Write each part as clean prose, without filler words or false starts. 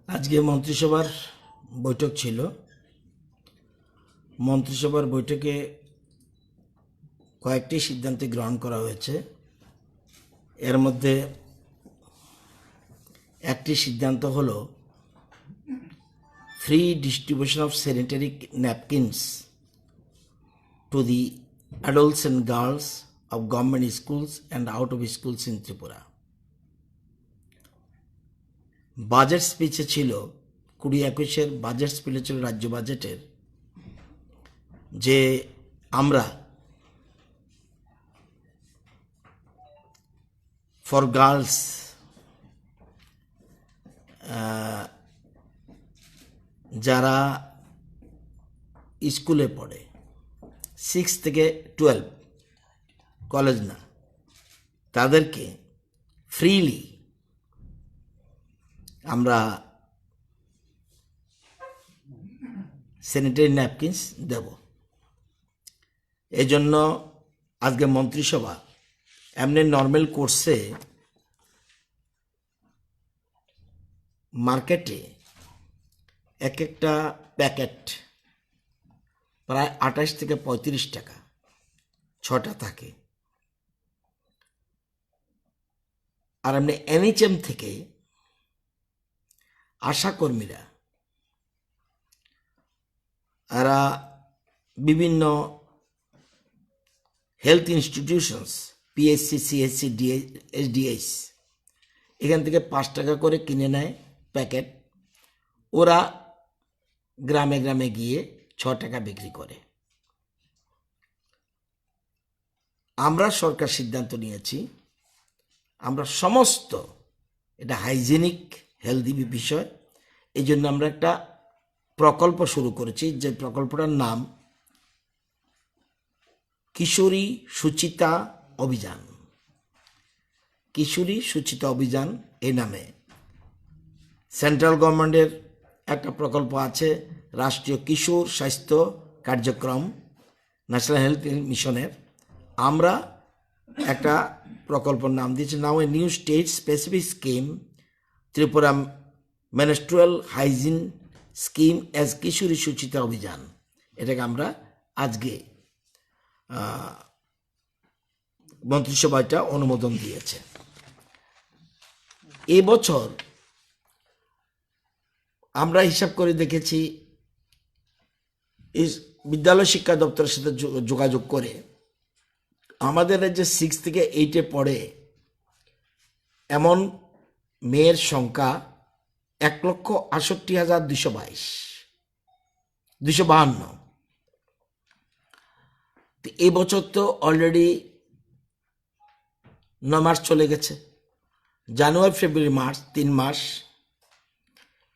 আজকে মন্ত্রিসভার বৈঠক ছিল। মন্ত্রিসভার বৈঠকে কয়েকটি সিদ্ধান্ত গ্রহণ করা হয়েছে। এর মধ্যে একটি সিদ্ধান্ত হলো free distribution of sanitary napkins to the adults and girls of government schools and out of schools in Tripura. Budget স্পিচে ছিল 2021-এর বাজেট স্পিচে ছিল রাজ্য বাজেটের যে আমরা ফর গার্লস যারা স্কুলে পড়ে 6 থেকে 12 কলেজ না, তাদেরকে ফ্রিলি আমরা স্যানিটারি ন্যাপকিনস দেব। এই জন্য আজকে মন্ত্রিসভা এমনি নর্মাল কোর্সে মার্কেটে এক একটা প্যাকেট প্রায় 28 থেকে 35 টাকা 6টা থাকে। আর এমনি NHM থেকে আশাকর্মীরা এরা বিভিন্ন health institutions PHC, CHC, SDH এখান থেকে 5 টাকা করে কিনে নেয় প্যাকেট। ওরা গ্রামে গ্রামে গিয়ে 6 টাকা বিক্রি করে। আমরা সরকার সিদ্ধান্ত নিয়েছি, আমরা সমস্ত এটা হাইজেনিক হেলদি বিষয়, এই জন্য আমরা একটা প্রকল্প শুরু করেছি, যে প্রকল্পটার নাম কিশোরী সুচিতা অভিযান। কিশোরী সুচিতা অভিযান এই নামে সেন্ট্রাল গভর্নমেন্টের একটা প্রকল্প আছে, রাষ্ট্রীয় কিশোর স্বাস্থ্য কার্যক্রম ন্যাশনাল হেলথ মিশনের। আমরা একটা প্রকল্পের নাম দিয়েছি now a new state specific scheme Tripura menstrual hygiene scheme as Kishori Suchita Abhiyan. এটাকে আমরা আজকে মন্ত্রিসভাটা অনুমোদন দিয়েছে। এবছর আমরা হিসাব করে দেখেছি, এই বিদ্যালয় শিক্ষা দপ্তরের সাথে যোগাযোগ করে আমাদের রাজ্যে 6 থেকে 8-এ পড়ে এমন মেয়ের সংখ্যা 1,68,252। এই বছর তো অলরেডি 9 মাস চলে গেছে, জানুয়ারি ফেব্রুয়ারি মার্চ 3 মাস।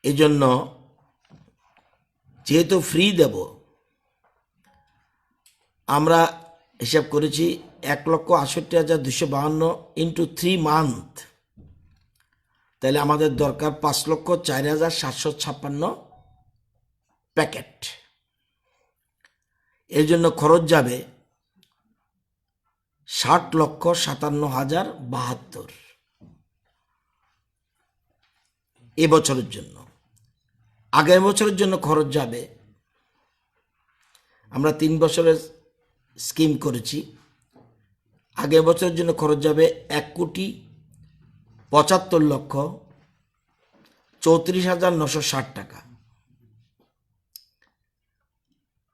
এই জন্য যেহেতু ফ্রি দেব, আমরা হিসাব করেছি 1,68,252 ইন্টু 3 মান্থ, তাহলে আমাদের দরকার 5,04,756 প্যাকেট। এর জন্য খরচ যাবে 60,57,072 এবছরের জন্য। আগামী বছরের জন্য খরচ যাবে, আমরা 3 বছরের স্কিম করেছি, আগামী বছরের জন্য খরচ যাবে 1,75,34,960 টাকা।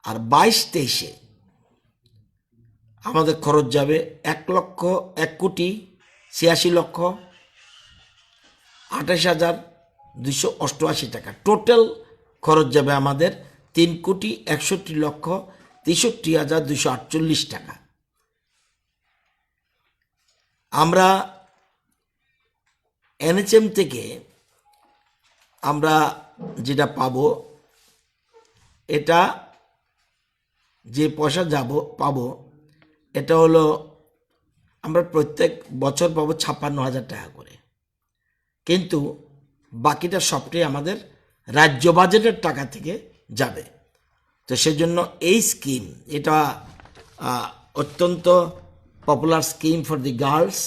আর 22-23-এ আমাদের খরচ যাবে 1,86,28,288 টাকা। টোটাল খরচ যাবে আমাদের 3,61,63,248 টাকা। আমরা NHM থেকে আমরা যেটা পাবো, এটা যে পয়সা পাবো এটা হলো আমরা প্রত্যেক বছর পাবো 56,000 টাকা করে, কিন্তু বাকিটা সবটাই আমাদের রাজ্য বাজেটের টাকা থেকে যাবে। তো সেজন্য এই স্কিম এটা অত্যন্ত popular scheme for the girls.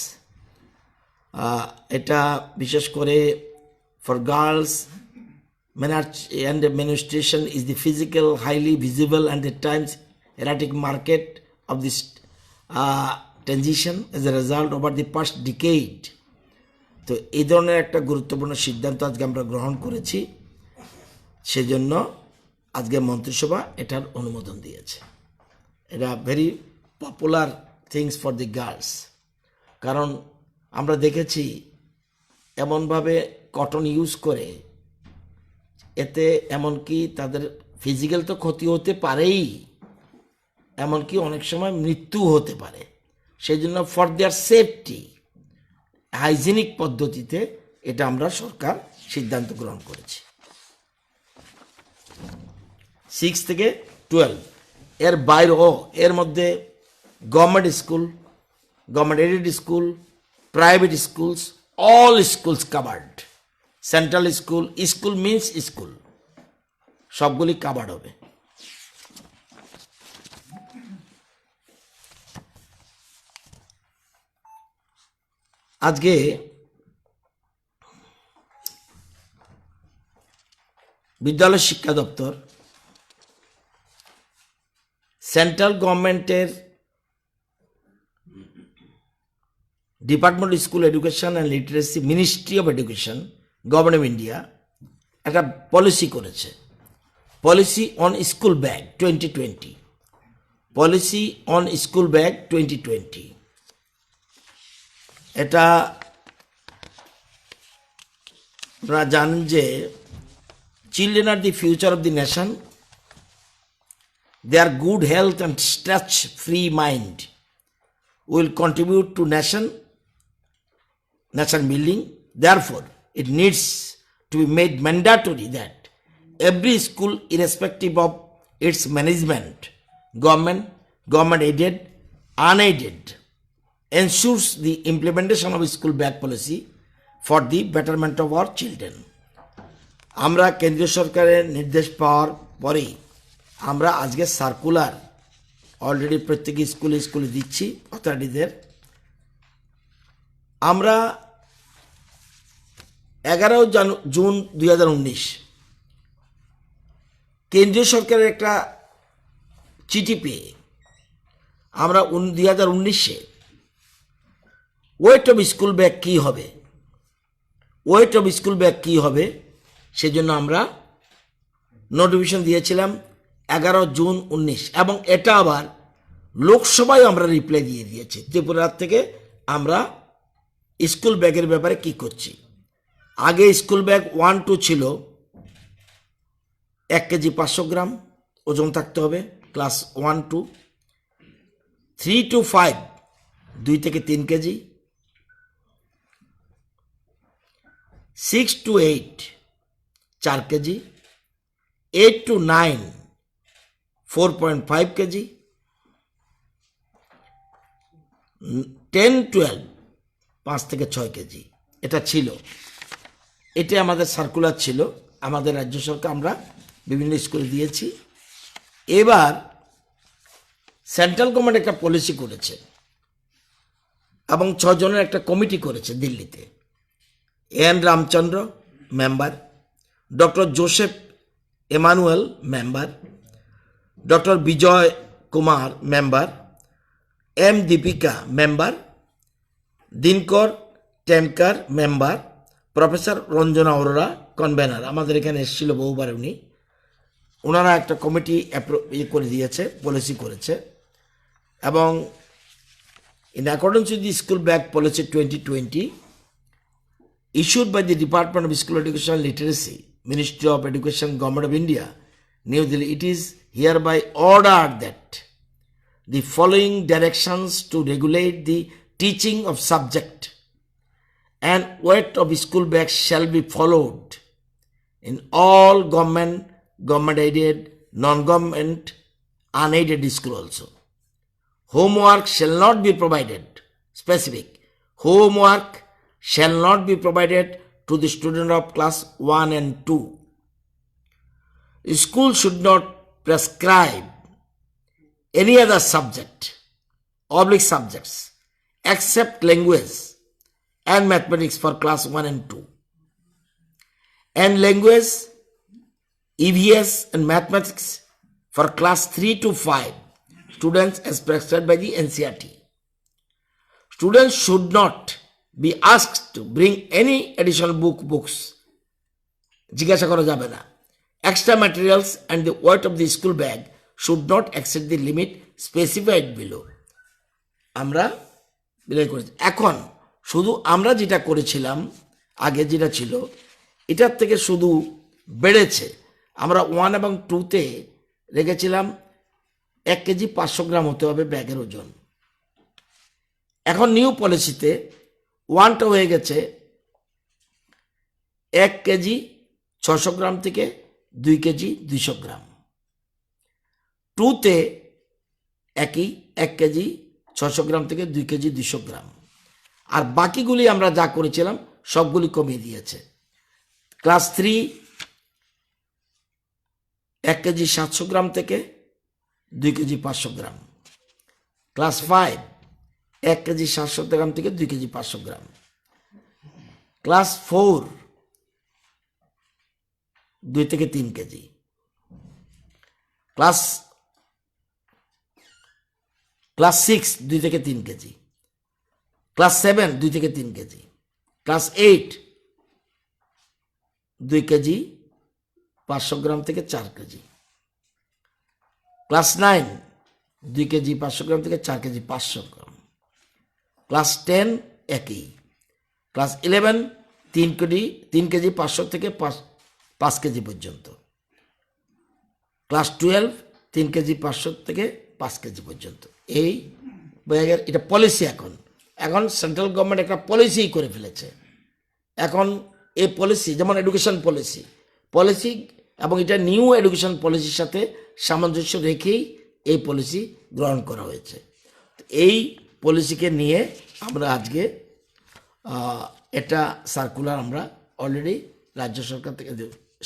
এটা বিশেষ করে for girls menarche and menstruation is the physical, highly visible and at times erratic market of this transition as a result over the past decade. তো এই ধরনের একটা গুরুত্বপূর্ণ সিদ্ধান্ত আজকে আমরা গ্রহণ করেছি, সেজন্য আজকে মন্ত্রিসভা এটার অনুমোদন দিয়েছে। এটা very popular things for the girls, কারণ আমরা দেখেছি এমনভাবে কটন ইউজ করে, এতে এমনকি তাদের ফিজিক্যাল তো ক্ষতি হতে পারেই, এমনকি অনেক সময় মৃত্যু হতে পারে। সেই জন্য ফর দেয়ার সেফটি হাইজিনিক পদ্ধতিতে এটা আমরা সরকার সিদ্ধান্ত গ্রহণ করেছি। 6 থেকে 12 এর বাইরেও এর মধ্যে government school, government aided school, private schools, all schools covered. Central school, school means school, সবগুলি কাভার্ড হবে। আজকে বিদ্যালয় শিক্ষা দপ্তর সেন্ট্রাল গভর্নমেন্টের department of school education and literacy, ministry of education, government of India একটা পলিসি করেছে, policy on school bag 2020, policy on school bag 2020। এটা আপনারা জানেন যে children are the future of the nation, their good health and stress-free mind will contribute to nation building. Therefore, it needs to be made mandatory that every school, irrespective of its management, government aided, unaided, ensures the implementation of school bag policy for the betterment of our children. আমরা কেন্দ্রীয় সরকারের নির্দেশ পাওয়ার পরেই আমরা আজকে circular already প্রত্যেক স্কুলে দিচ্ছি অথরিটিদের। আমরা 11 জুন 2019 কেন্দ্রীয় সরকারের একটা চিঠি পেয়ে আমরা 2019-এ ওয়েট অফ স্কুল ব্যাগ কী হবে, ওয়েট অফ স্কুল ব্যাগ কী হবে সেজন্য আমরা নোটিফিকেশন দিয়েছিলাম 11 জুন 19, এবং এটা আবার লোকসভায় আমরা রিপ্লাই দিয়ে দিয়েছি ত্রিপুরার থেকে আমরা স্কুল ব্যাগের ব্যাপারে কি করছি। আগে স্কুল ব্যাগ 1-2 ছিল 1 কেজি 500 গ্রাম ওজন থাকতে হবে, ক্লাস 1-2, 3-5 2 থেকে 3 কেজি, 6-8 4 কেজি, 8-9 4.5 কেজি, 10-12 5 থেকে 6 কেজি। এটা ছিল, এটা আমাদের সার্কুলার ছিল, আমাদের রাজ্য সরকার আমরা বিভিন্ন স্কুলে দিয়েছি। এবার সেন্ট্রাল গভর্নমেন্ট একটা পলিসি করেছে এবং 6 জনের একটা কমিটি করেছে দিল্লিতে। N Ramachandra member, doctor Joseph Emmanuel member, doctor Vijay Kumar member, M Deepika member, Dinkar Temkar member, professor Ranjana Arora convener. আমাদের এখানে এসেছিল বহুবার উনি, ওনারা একটা কমিটি করে দিয়েছে, পলিসি করেছে। এবং in accordance with the school bag policy 2020 issued by the Department of School Education and Literacy, Ministry of Education, Government of India, New Delhi, it is hereby ordered that the following directions to regulate the teaching of subject and weight of school bags shall be followed in all government aided, non-government, unaided school also. Homework shall not be provided, specific, homework shall not be provided to the student of class 1 and 2. School should not prescribe any other subject, subjects except language and mathematics for class 1 and 2. And language, EVS and mathematics for class 3 to 5 students as prescribed by the NCERT. Students should not be asked to bring any additional books. জিজ্ঞাসা করা যাবে না। Extra materials and the weight of the school bag should not exceed the limit specified below. আমরা বিলয় করেছি। এখন শুধু আমরা যেটা করেছিলাম আগে যেটা ছিল এটার থেকে শুধু বেড়েছে। আমরা 1 এবং 2-তে রেখেছিলাম 1 কেজি 500 গ্রাম হতে হবে ব্যাগের ওজন। এখন নিউ পলিসিতে 1টা হয়ে গেছে 1 কেজি 600 গ্রাম থেকে 2 কেজি 200 গ্রাম। 2তে একই 1 কেজি 600 গ্রাম থেকে 2 কেজি 200 গ্রাম। আর বাকিগুলি আমরা যা করেছিলাম সবগুলি কমিয়ে দিয়েছে। ক্লাস 3 1 কেজি 700 গ্রাম থেকে 2 কেজি 500 গ্রাম। ক্লাস 5 1 কেজি 700 গ্রাম থেকে 2 কেজি 500 গ্রাম। ক্লাস 4 2 থেকে 3 কেজি। ক্লাস 6 2 থেকে 3 কেজি। ক্লাস 7 2 থেকে 3 কেজি। ক্লাস 8 2 কেজি 500 গ্রাম থেকে 4 কেজি। ক্লাস 9 2 কেজি 500 গ্রাম থেকে 4 কেজি 500 গ্রাম। ক্লাস 10 একই। ক্লাস 11 3 কেজি 500 থেকে 5 কেজি পর্যন্ত। ক্লাস 12 3 কেজি 500 থেকে 5 কেজি পর্যন্ত। এই ব্যাগের এটা পলিসি। এখন সেন্ট্রাল গভর্নমেন্ট একটা পলিসি করে ফেলেছে। এখন এই পলিসি যেমন এডুকেশন পলিসি এবং এটা নিউ এডুকেশন পলিসির সাথে সামঞ্জস্য রেখেই এই পলিসি গ্রহণ করা হয়েছে। এই পলিসিকে নিয়ে আমরা আজকে এটা সার্কুলার আমরা অলরেডি রাজ্য সরকার থেকে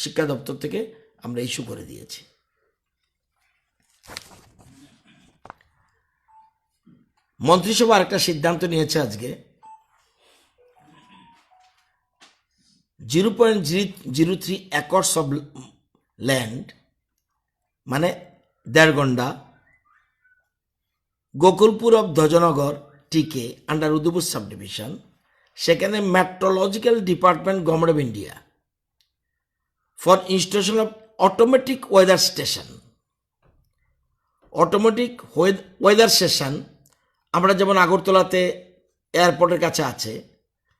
শিক্ষা দপ্তর থেকে আমরা ইস্যু করে দিয়েছি। মন্ত্রিসভা আরেকটা সিদ্ধান্ত নিয়েছে আজকে 0.003 একর্স অফ ল্যান্ড মানে দেড়গন্ডা গোকুলপুর অফ ধ্বজনগর টিকে আন্ডার উদয়পুর সাব ডিভিশন, সেখানে meteorological department government of India for installation of automatic weather station. Automatic weather station আমরা যেমন আগরতলাতে এয়ারপোর্টের কাছে আছে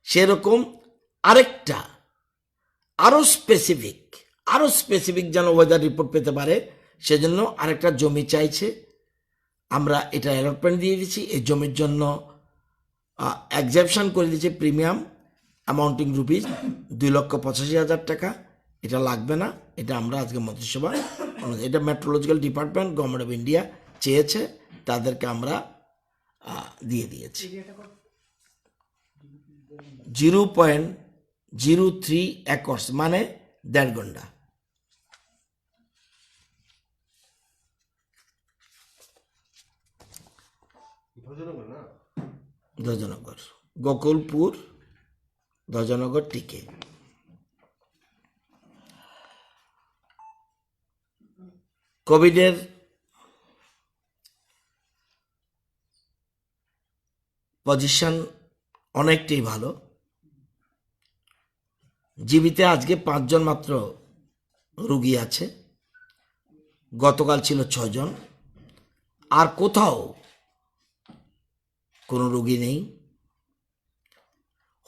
সেরকম আরেকটা আরও স্পেসিফিক যেন ওয়েদার রিপোর্ট পেতে পারে সেজন্য আরেকটা জমি চাইছে। আমরা এটা অ্যালটমেন্ট দিয়ে দিচ্ছি। এই জমির জন্য এক্সেপশন করে দিয়েছে প্রিমিয়াম অ্যামাউন্টিং রুপিস 2,85,000 টাকা। এটা লাগবে না। এটা আমরা আজকে মন্ত্রিসভা এটা meteorological department government of India চেয়েছে, তাদেরকে আমরা দিয়ে দিয়েছি। 0.03 একর্স মানে দেড়গন্ডা। ধ্বজনগর গোকুলপুর ধ্বজনগর টিকে। কোভিডের পজিশন অনেকটাই ভালো। জীবিতে আজকে 5 জন মাত্র রোগী আছে, গতকাল ছিল 6 জন। আর কোথাও কোনো রোগী নেই।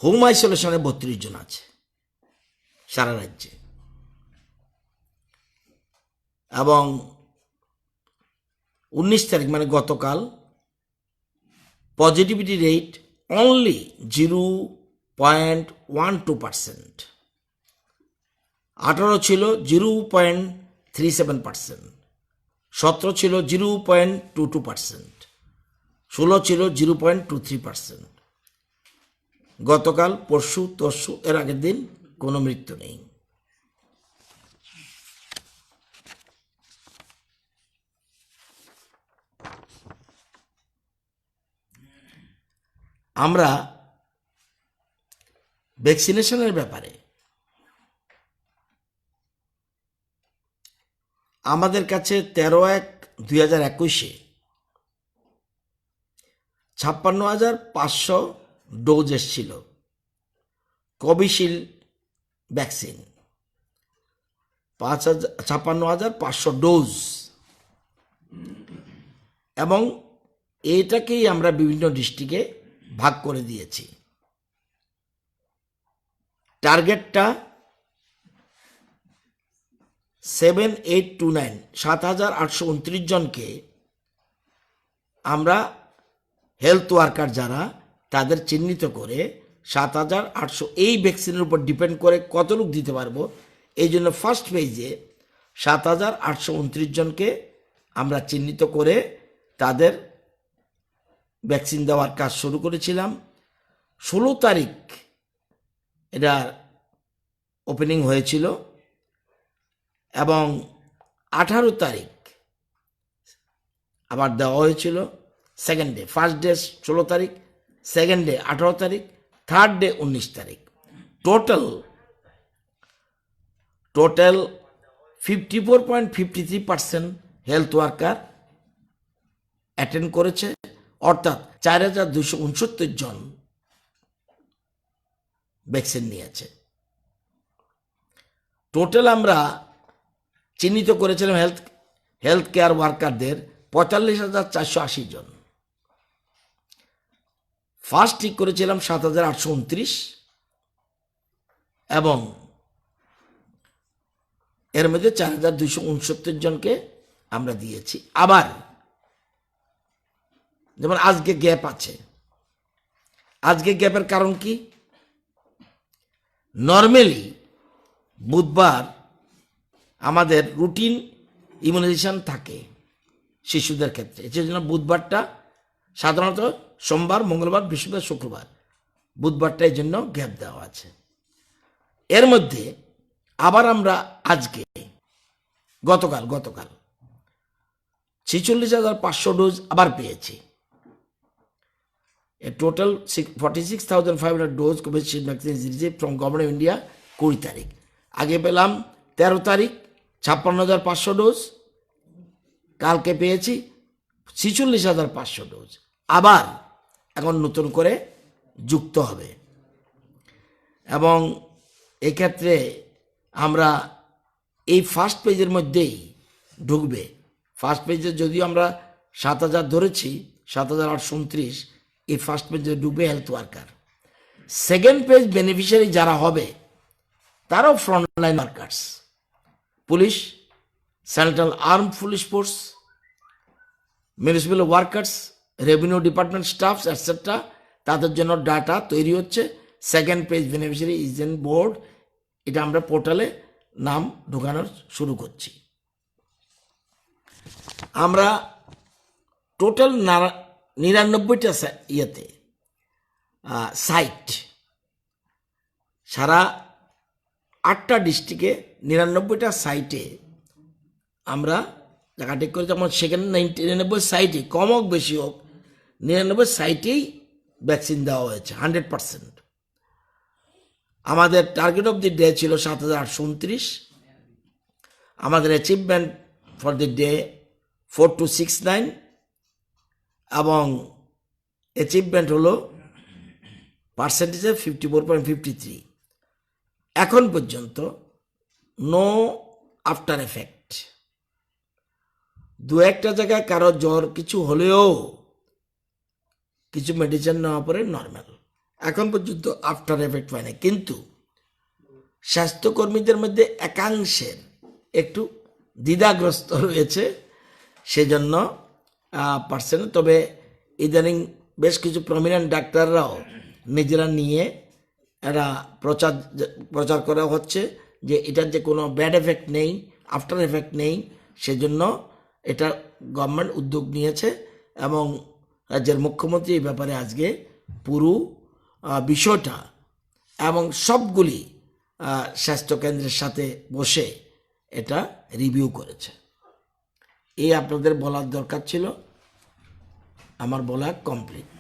হোম আইসোলেশনে 32 জন আছে সারা রাজ্যে। এবং 19 তারিখ মানে গতকাল পজিটিভিটি রেট অনলি 0.12%। 18 ছিল 0.37%, 17 ছিল 0.22%, 16 ছিল 0.23%। গতকাল পরশু তরশু এর আগের দিন কোনো মৃত্যু নেই। আমরা ভ্যাকসিনেশনের ব্যাপারে আমাদের কাছে 13/1/2021 56,500 ডোজ এসেছিল কোভিশিল্ড ভ্যাকসিন, 56,500 ডোজ, এবং এটাকেই আমরা বিভিন্ন ডিস্ট্রিক্টে ভাগ করে দিয়েছি। টার্গেটটা 7,829 7,829 জনকে আমরা হেলথ ওয়ার্কার যারা তাদের চিহ্নিত করে 7,800 এই ভ্যাকসিনের উপর ডিপেন্ড করে কত লোক দিতে পারবো, এই জন্য ফার্স্ট ফেজে 7,829 জনকে আমরা চিহ্নিত করে তাদের ভ্যাকসিন দেওয়ার কাজ শুরু করেছিলাম। 16 তারিখ এটা ওপেনিং হয়েছিল এবং 18 তারিখ আবার দেওয়া হয়েছিল সেকেন্ড ডে। ফার্স্ট ডে 16 তারিখ, সেকেন্ড ডে 18 তারিখ, থার্ড ডে 19 তারিখ। টোটাল 54.53% হেলথ ওয়ার্কার অ্যাটেন্ড করেছে, অর্থাৎ 4,269 জন ভ্যাকসিন নিয়েছে। টোটাল আমরা চিহ্নিত করেছিলাম হেলথ কেয়ার ওয়ার্কারদের 45,480 জন। ফার্স্ট ঠিক করেছিলাম 7,829 এবং এর মধ্যে 4,269 জনকে আমরা দিয়েছি। আবার যেমন আজকে গ্যাপ আছে, আজকে গ্যাপের কারণ কি? নর্মালি বুধবার আমাদের রুটিন ইমিউনাইজেশন থাকে শিশুদের ক্ষেত্রে, সেজন্য বুধবারটা সাধারণত সোমবার, মঙ্গলবার, বৃহস্পতিবার, শুক্রবার, বুধবারটা এই জন্য গ্যাপ দেওয়া আছে। এর মধ্যে আবার আমরা আজকে গতকাল 46,500 ডোজ আবার পেয়েছি। A total 46,500 dose Covishield vaccine is received from government of India 20 তারিখ। আগে পেলাম 13 তারিখ 56,500 ডোজ, কালকে পেয়েছি 46,500 ডোজ, আবার এখন নতুন করে যুক্ত হবে। এবং এক্ষেত্রে আমরা এই ফার্স্ট পেজের মধ্যেই ঢুকবে। ফার্স্ট পেজে যদিও আমরা 7,000 ধরেছি, 7,829, এই ফার্স্ট পেজে ঢুকবে health worker. Second page beneficiary যারা হবে তারাও frontline workers, police, central arm police force, municipal workers, revenue department stuffs etcetera, তাদের জন্য ডাটা তৈরি হচ্ছে। Second page beneficiary agent board, এটা আমরা পোর্টালে নাম ঢোকানোর শুরু করছি। আমরা টোটাল 99টা ইয়েতে সাইট, সারা 8টা ডিস্ট্রিক্টে 99টা সাইটে আমরা জায়গা ঠিক করেছি। যেমন সেখানে 99 সাইটে কম হোক বেশি হোক 99 সাইটেই ভ্যাকসিন দেওয়া হয়েছে 100%। আমাদের টার্গেট অফ দি ডে ছিল 7,829, আমাদের অ্যাচিভমেন্ট ফর দি ডে 4269 এবং অ্যাচিভমেন্ট হলো পার্সেন্টেজে 54.53। এখন পর্যন্ত নো আফটার এফেক্ট। দু একটা জায়গায় কারো জ্বর কিছু হলেও কিছু মেডিসিন নেওয়া পরে নর্মাল, এখন পর্যন্ত আফটার এফেক্ট হয় না। কিন্তু স্বাস্থ্যকর্মীদের মধ্যে একাংশের একটু দ্বিধাগ্রস্ত রয়েছে, সেজন্য পারছেন। তবে ইদানিং বেশ কিছু প্রমিনেন্ট ডাক্তাররাও নিজেরা নিয়ে এরা প্রচার করা হচ্ছে যে এটার যে কোনো ব্যাড এফেক্ট নেই, আফটার এফেক্ট নেই। সেজন্য এটা গভর্নমেন্ট উদ্যোগ নিয়েছে এবং রাজ্যের মুখ্যমন্ত্রী এই ব্যাপারে আজকে পুরো বিষয়টা এবং সবগুলি স্বাস্থ্যকেন্দ্রের সাথে বসে এটা রিভিউ করেছে। এই আপনাদের বলার দরকার ছিল, আমার বলা কমপ্লিট।